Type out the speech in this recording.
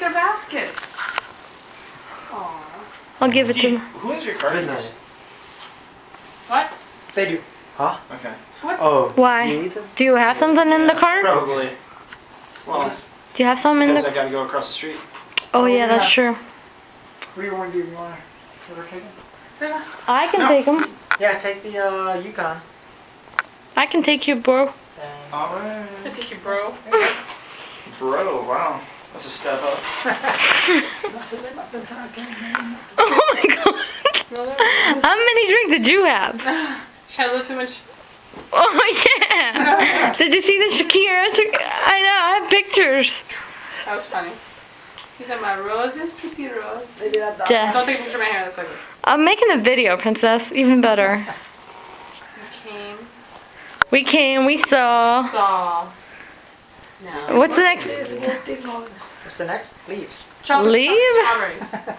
their baskets. Aww. I'll give it to Steve, them. who has your car Good keys? night. What? They do. Huh? Okay. Oh. Why? You need them? Do you have something in the car? Probably. Well, Do you have some in because the? I gotta go across the street. Oh yeah, that's true. What do you want to do? You want to take it? I can No. take them. Yeah, take the Yukon. I can take you, bro. And Alright. I think you bro. Bro, wow. That's a step up. Oh my god. No, there How many drinks did you have? She had a little too much. Oh yeah. Did you see the Shakira? I know. I have pictures. That was funny. These are my roses, pretty rose. Jess. Don't take a picture of my hair, that's ugly. I'm making a video, princess. Even better. We came, We saw. saw. No. What's the next? what's the next? Leaves. Chocolate Leave? strawberries.